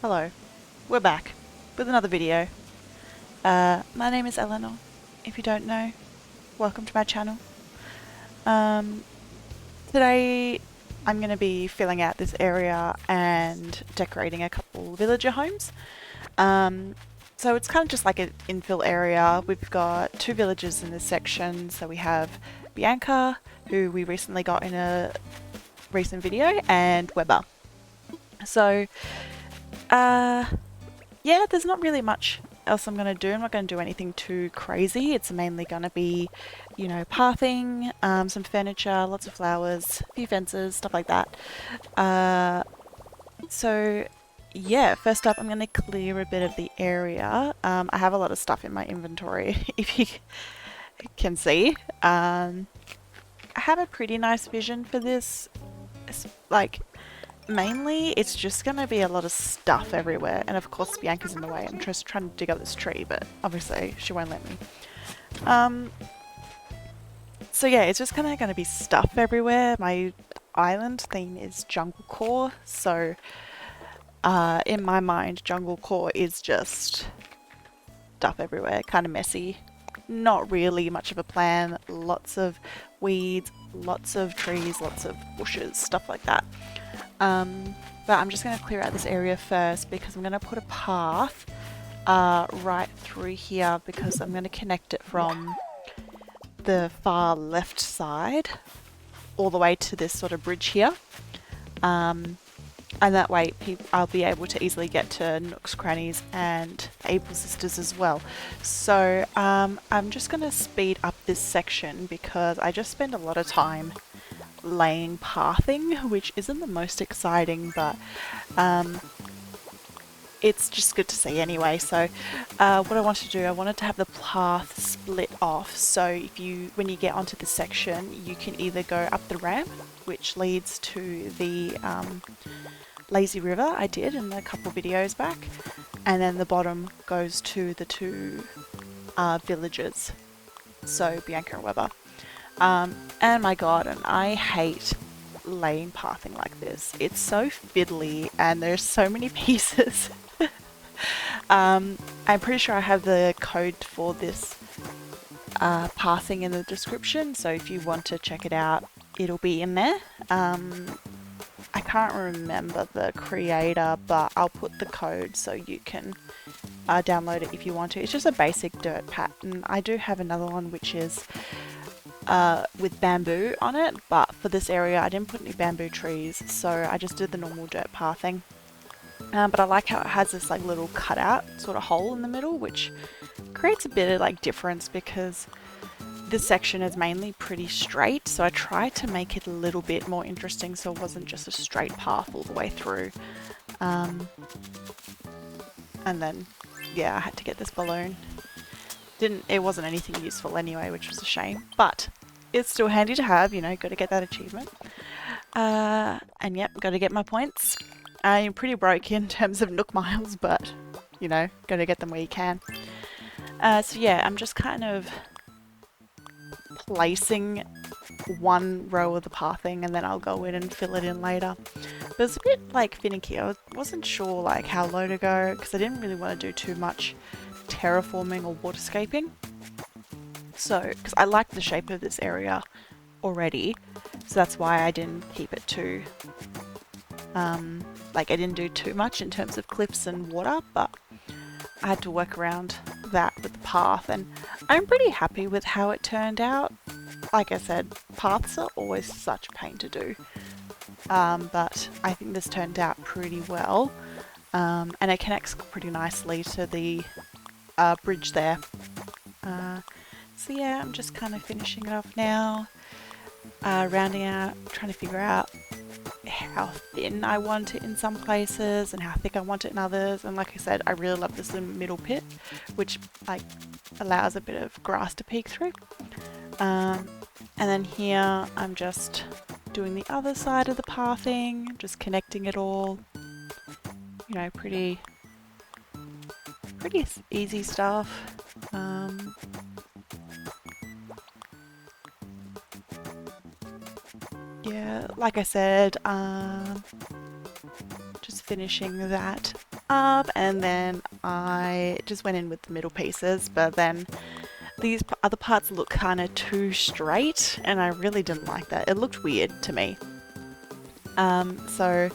Hello, we're back with another video. My name is Eleanor. If you don't know, welcome to my channel. Um, Today I'm going to be filling out this area and decorating a couple villager homes. So it's kind of just like an infill area. We've got two villagers in this section. So we have Bianca, who we recently got in a recent video, and Weber. So, yeah, there's not really much else I'm going to do. I'm not going to do anything too crazy. It's mainly going to be, you know, pathing, some furniture, lots of flowers, a few fences, stuff like that. So yeah, first up I'm going to clear a bit of the area. I have a lot of stuff in my inventory, if you can see. I have a pretty nice vision for this. It's like, mainly it's just gonna be a lot of stuff everywhere, and of course Bianca's in the way. I'm just trying to dig up this tree, but obviously she won't let me. So yeah, it's just kind of gonna be stuff everywhere. My island theme is jungle core, so in my mind jungle core is just stuff everywhere, kind of messy, not really much of a plan, lots of weeds, lots of trees, lots of bushes, stuff like that. But I'm just going to clear out this area first because I'm going to put a path right through here, because I'm going to connect it from the far left side all the way to this sort of bridge here. And that way I'll be able to easily get to Nooks Crannies and Able Sisters as well. So I'm just going to speed up this section because I just spend a lot of time laying pathing, which isn't the most exciting, but it's just good to see anyway. So what I wanted to do, I wanted to have the path split off, so if you, when you get onto the section, you can either go up the ramp which leads to the lazy river I did in a couple videos back, and then the bottom goes to the two villages, so Bianca and Weber. And my garden, I hate laying pathing like this. It's so fiddly and there's so many pieces. I'm pretty sure I have the code for this pathing in the description, so if you want to check it out, it'll be in there. I can't remember the creator, but I'll put the code so you can download it if you want to. It's just a basic dirt pattern. I do have another one which is with bamboo on it, but for this area I didn't put any bamboo trees, so I just did the normal dirt pathing. But I like how it has this like little cutout sort of hole in the middle, which creates a bit of like difference, because this section is mainly pretty straight, so I tried to make it a little bit more interesting so it wasn't just a straight path all the way through. And then yeah, I had to get this balloon. It wasn't anything useful anyway, which was a shame, but it's still handy to have, you know, got to get that achievement. And yep, got to get my points. I'm pretty broke in terms of Nook miles, but you know, got to get them where you can. So yeah, I'm just kind of placing one row of the pathing and then I'll go in and fill it in later. But it's a bit like finicky. I wasn't sure like how low to go because I didn't really want to do too much terraforming or waterscaping. So, because I like the shape of this area already, so that's why I didn't keep it too, like I didn't do too much in terms of cliffs and water, but I had to work around that with the path, and I'm pretty happy with how it turned out. Like I said, paths are always such a pain to do, but I think this turned out pretty well, and it connects pretty nicely to the bridge there. So yeah, I'm just kind of finishing it off now, rounding out, trying to figure out how thin I want it in some places and how thick I want it in others. And like I said, I really love this little middle pit, which like allows a bit of grass to peek through. And then here I'm just doing the other side of the pathing, just connecting it all. You know, pretty easy stuff. Yeah, like I said, just finishing that up, and then I just went in with the middle pieces, but then these other parts look kind of too straight, and I really didn't like that. It looked weird to me. So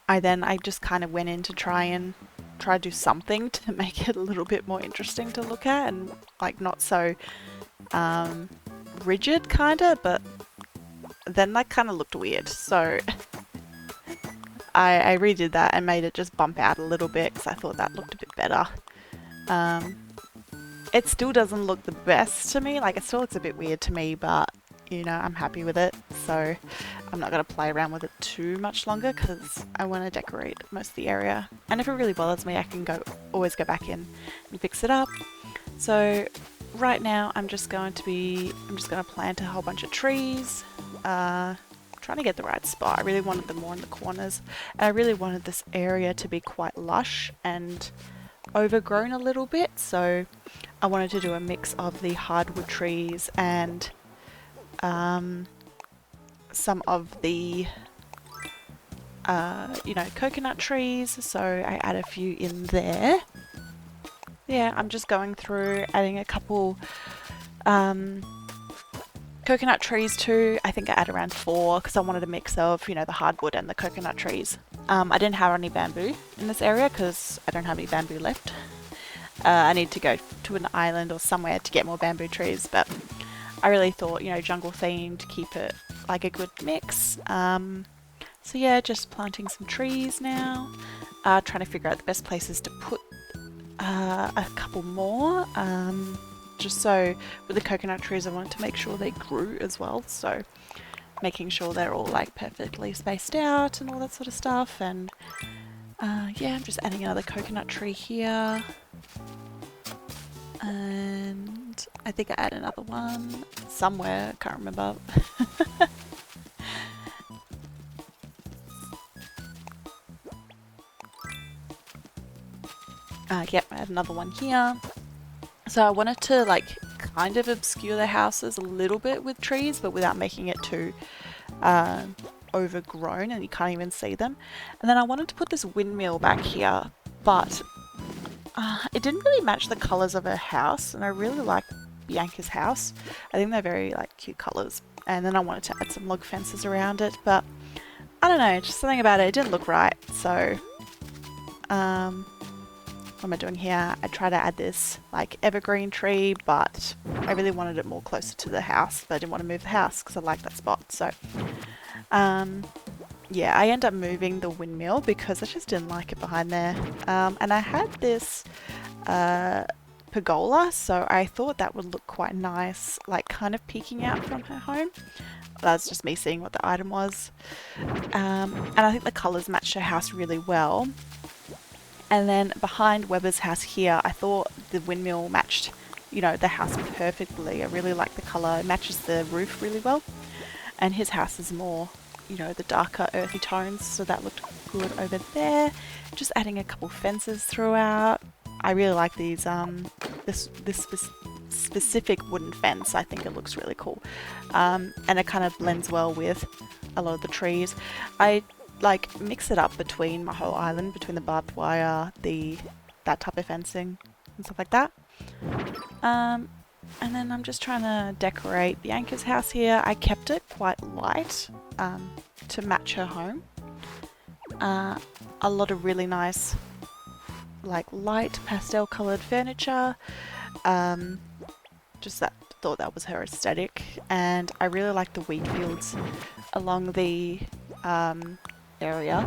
I just kind of went in to try to do something to make it a little bit more interesting to look at, and like not so rigid kinda, but then that kind of looked weird. So I redid that and made it just bump out a little bit because I thought that looked a bit better. It still doesn't look the best to me, like it still looks a bit weird to me, but you know, I'm happy with it, so I'm not going to play around with it too much longer because I want to decorate most of the area. And if it really bothers me, I can always go back in and fix it up. So right now I'm just going to plant a whole bunch of trees, trying to get the right spot. I really wanted them more in the corners, and I really wanted this area to be quite lush and overgrown a little bit, so I wanted to do a mix of the hardwood trees and some of the you know, coconut trees, so I add a few in there. Yeah, I'm just going through adding a couple coconut trees too. I think I add around 4 because I wanted a mix of, you know, the hardwood and the coconut trees. I didn't have any bamboo in this area because I don't have any bamboo left. I need to go to an island or somewhere to get more bamboo trees, but I really thought, you know, jungle themed, to keep it like a good mix. So yeah, just planting some trees now, trying to figure out the best places to put a couple more. Just so with the coconut trees, I wanted to make sure they grew as well, so making sure they're all like perfectly spaced out and all that sort of stuff. And yeah, I'm just adding another coconut tree here, and I think I add another one somewhere, I can't remember. Yep, I add another one here. So I wanted to like kind of obscure the houses a little bit with trees, but without making it too overgrown and you can't even see them. And then I wanted to put this windmill back here, but it didn't really match the colours of her house, and I really like Bianca's house. I think they're very like cute colours. And then I wanted to add some log fences around it, but I don't know, just something about it didn't look right. So what am I doing here? I try to add this like evergreen tree, but I really wanted it more closer to the house, but I didn't want to move the house because I like that spot. So yeah, I end up moving the windmill because I just didn't like it behind there. And I had this pergola, so I thought that would look quite nice, like kind of peeking out from her home. That's just me seeing what the item was. And I think the colours matched her house really well. And then behind Weber's house here, I thought the windmill matched, you know, the house perfectly. I really like the colour. It matches the roof really well. And his house is more, you know, the darker earthy tones, so that looked good over there. Just adding a couple fences throughout. I really like these, this specific wooden fence. I think it looks really cool. And it kind of blends well with a lot of the trees. I like mix it up between my whole island, between the barbed wire, that type of fencing and stuff like that. And then I'm just trying to decorate Bianca's house here. I kept it quite light to match her home. A lot of really nice like light pastel colored furniture. Just thought that was her aesthetic, and I really like the wheat fields along the area.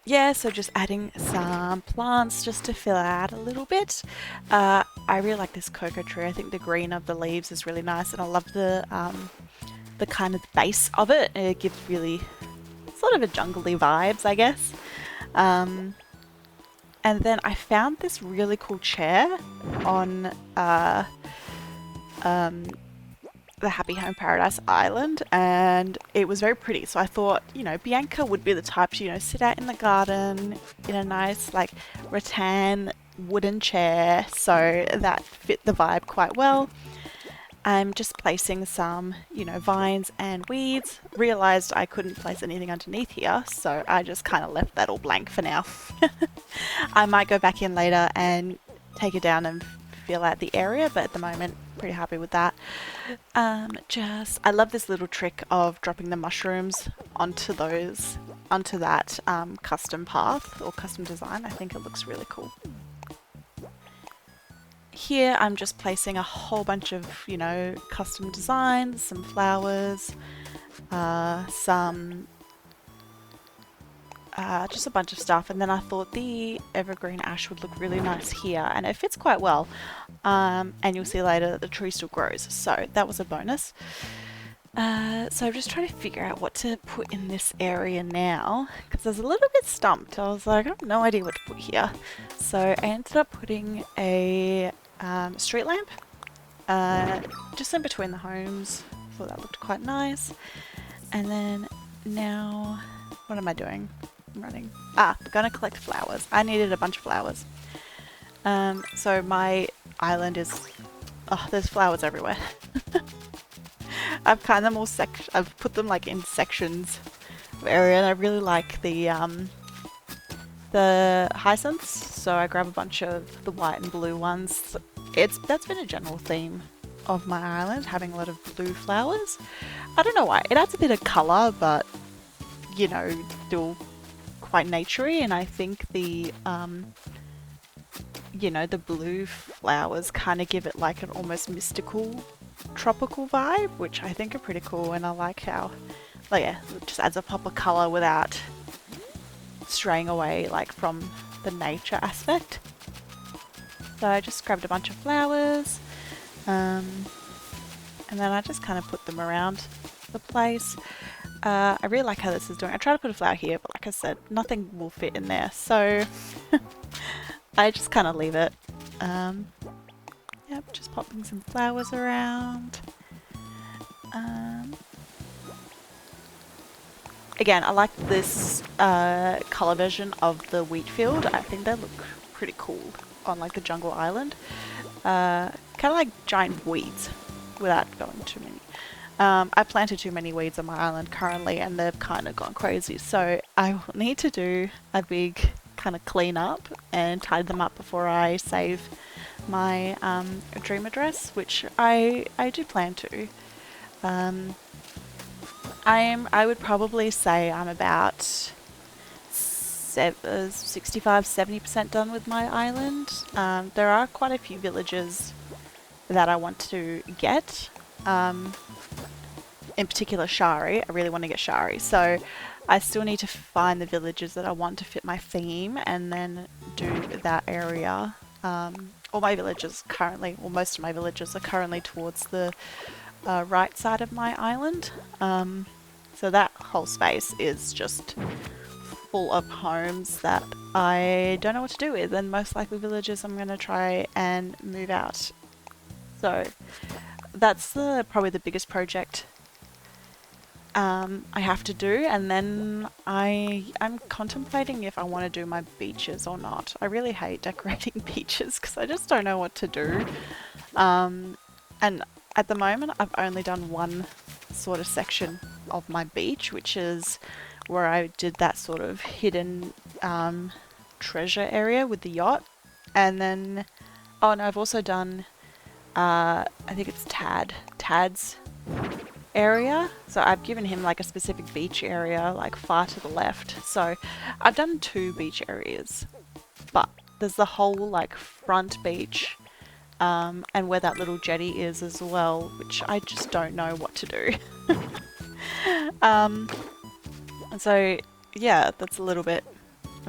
Yeah, so just adding some plants just to fill out a little bit. I really like this cocoa tree. I think the green of the leaves is really nice, and I love the kind of base of it. It gives really sort of a jungly vibes, I guess. And then I found this really cool chair on the Happy Home Paradise Island, and it was very pretty. So I thought, you know, Bianca would be the type to, you know, sit out in the garden in a nice like rattan wooden chair, so that fit the vibe quite well. I'm just placing some, you know, vines and weeds. Realized I couldn't place anything underneath here, so I just kind of left that all blank for now. I might go back in later and take it down and fill out the area, but at the moment, pretty happy with that. I love this little trick of dropping the mushrooms onto that custom path or custom design. I think it looks really cool. Here I'm just placing a whole bunch of, you know, custom designs, some flowers, just a bunch of stuff, and then I thought the evergreen ash would look really nice here, and it fits quite well. And you'll see later that the tree still grows, so that was a bonus. So I'm just trying to figure out what to put in this area now, because I was a little bit stumped. I was like, I have no idea what to put here. So I ended up putting a street lamp just in between the homes. Thought that looked quite nice. And then now, what am I doing? I'm running. I'm gonna collect flowers. I needed a bunch of flowers. So my island is, there's flowers everywhere. I've kind of I've put them like in sections of area, and I really like the hyacinths. So I grab a bunch of the white and blue ones. That's been a general theme of my island, having a lot of blue flowers. I don't know why. It adds a bit of colour, but you know, still quite naturey, and I think the you know, the blue flowers kind of give it like an almost mystical tropical vibe, which I think are pretty cool, and I like how, like, yeah, it just adds a pop of colour without straying away like from the nature aspect. So I just grabbed a bunch of flowers, and then I just kind of put them around the place. I really like how this is doing. I try to put a flower here, but like I said, nothing will fit in there, so I just kind of leave it. Yep, just popping some flowers around. Again, I like this colour version of the wheat field. I think they look pretty cool on like the jungle island. Kind of like giant weeds without going too many. I planted too many weeds on my island currently, and they've kind of gone crazy. So I will need to do a big kind of clean up and tidy them up before I save my dream address, which I do plan to. I would probably say I'm about 65-70% done with my island. There are quite a few villages that I want to get. In particular Shari. I really want to get Shari, so I still need to find the villages that I want to fit my theme and then do that area. All my villages currently, well, most of my villages are currently towards the right side of my island. So that whole space is just full of homes that I don't know what to do with, and most likely villages I'm going to try and move out. So that's probably the biggest project I have to do, and then I'm contemplating if I want to do my beaches or not. I really hate decorating beaches because I just don't know what to do. And at the moment I've only done one sort of section of my beach, which is where I did that sort of hidden treasure area with the yacht. And then, oh no, I've also done, I think it's Tad's area. So I've given him like a specific beach area like far to the left. So I've done 2 beach areas, but there's the whole like front beach and where that little jetty is as well, which I just don't know what to do. And so yeah, that's I'm a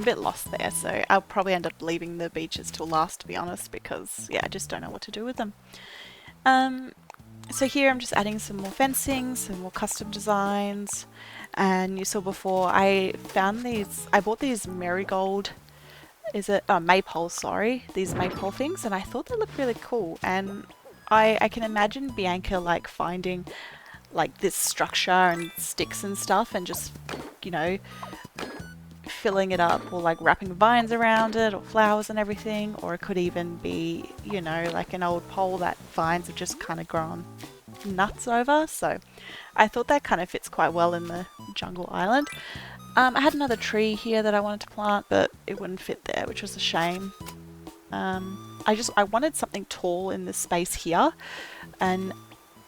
bit lost there, so I'll probably end up leaving the beaches till last, to be honest, because yeah, I just don't know what to do with them. So here I'm just adding some more fencing, some more custom designs, and you saw before I bought these marigold, maypole, sorry, these maypole things, and I thought they looked really cool, and I can imagine Bianca like finding like this structure and sticks and stuff and just, you know, filling it up or like wrapping vines around it or flowers and everything, or it could even be, you know, like an old pole that vines have just kind of grown nuts over. So I thought that kind of fits quite well in the jungle island. I had another tree here that I wanted to plant, but it wouldn't fit there, which was a shame. I wanted something tall in this space here, and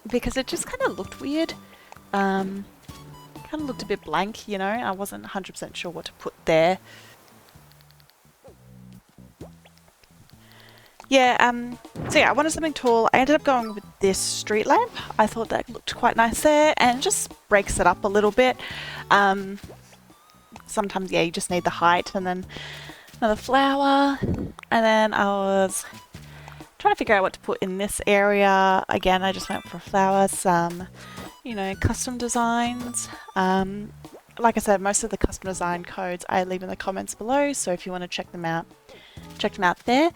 because it just kind of looked weird. Kind of looked a bit blank, you know. I wasn't 100% sure what to put there. Yeah, so yeah, I wanted something tall. I ended up going with this street lamp. I thought that looked quite nice there, and it just breaks it up a little bit. Sometimes, yeah, you just need the height, and then another flower. And then I was trying to figure out what to put in this area. Again, I just went for flowers, some, you know, custom designs. Like I said, most of the custom design codes I leave in the comments below, so if you want to check them out there.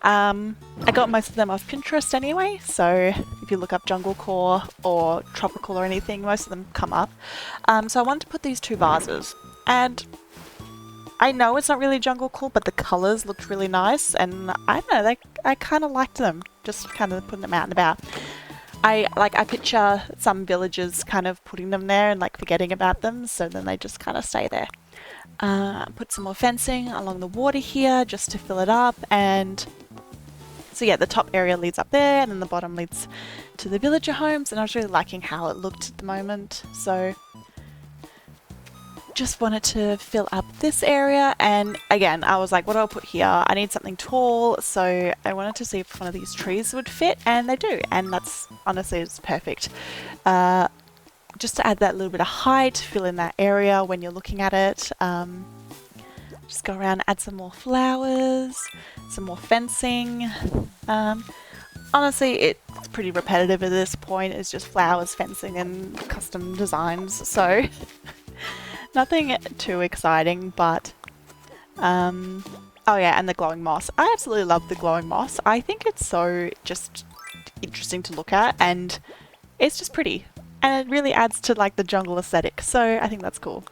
I got most of them off Pinterest anyway, so if you look up jungle core or tropical or anything, most of them come up. So I wanted to put these two vases, and I know it's not really jungle core, but the colours looked really nice, and I don't know, I kind of liked them, just kind of putting them out and about. I picture some villagers kind of putting them there and like forgetting about them, so then they just kind of stay there. Put some more fencing along the water here just to fill it up, and so yeah, the top area leads up there and then the bottom leads to the villager homes, and I was really liking how it looked at the moment, so just wanted to fill up this area. And again, I was like, what do I put here? I need something tall, so I wanted to see if one of these trees would fit, and they do, and that's honestly, it's perfect. Just to add that little bit of height, fill in that area when you're looking at it. Just go around, add some more flowers, some more fencing. Honestly, it's pretty repetitive at this point. It's just flowers, fencing, and custom designs, so nothing too exciting, but oh yeah, and the glowing moss. I absolutely love the glowing moss. I think it's so just interesting to look at, and it's just pretty, and it really adds to like the jungle aesthetic, so I think that's cool.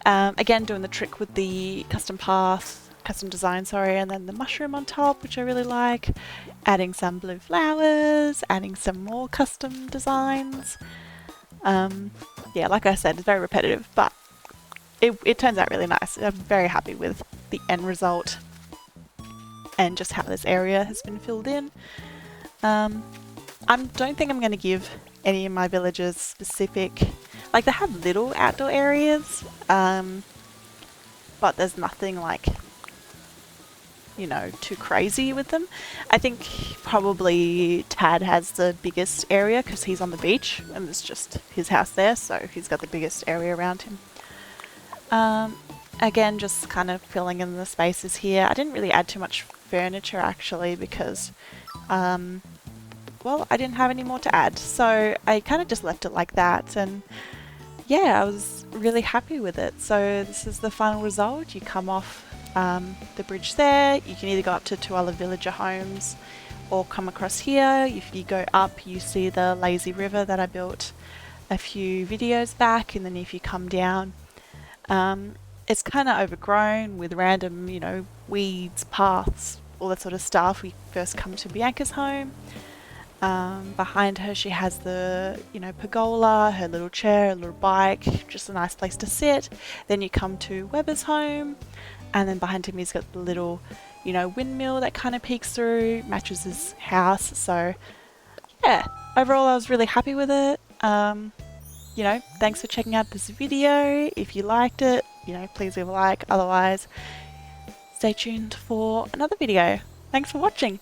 Again, doing the trick with the custom design, and then the mushroom on top, which I really like. Adding some blue flowers, adding some more custom designs. Yeah, like I said, it's very repetitive, but it turns out really nice. I'm very happy with the end result and just how this area has been filled in. I don't think I'm going to give any of my villagers specific, like they have little outdoor areas, but there's nothing like, you know, too crazy with them. I think probably Tad has the biggest area because he's on the beach and it's just his house there, so he's got the biggest area around him. Again, just kind of filling in the spaces here. I didn't really add too much furniture actually because well, I didn't have any more to add, so I kind of just left it like that, and yeah, I was really happy with it. So this is the final result. You come off the bridge there, you can either go up to two other villager homes or come across here. If you go up, you see the lazy river that I built a few videos back, and then if you come down, it's kind of overgrown with random, you know, weeds, paths, all that sort of stuff. We first come to Bianca's home. Behind her she has the, you know, pergola, her little chair, her little bike, just a nice place to sit. Then you come to Weber's home, and then behind him he's got the little, you know, windmill that kind of peeks through, matches his house. So yeah, overall I was really happy with it. You know, thanks for checking out this video. If you liked it, you know, please leave a like. Otherwise, stay tuned for another video. Thanks for watching.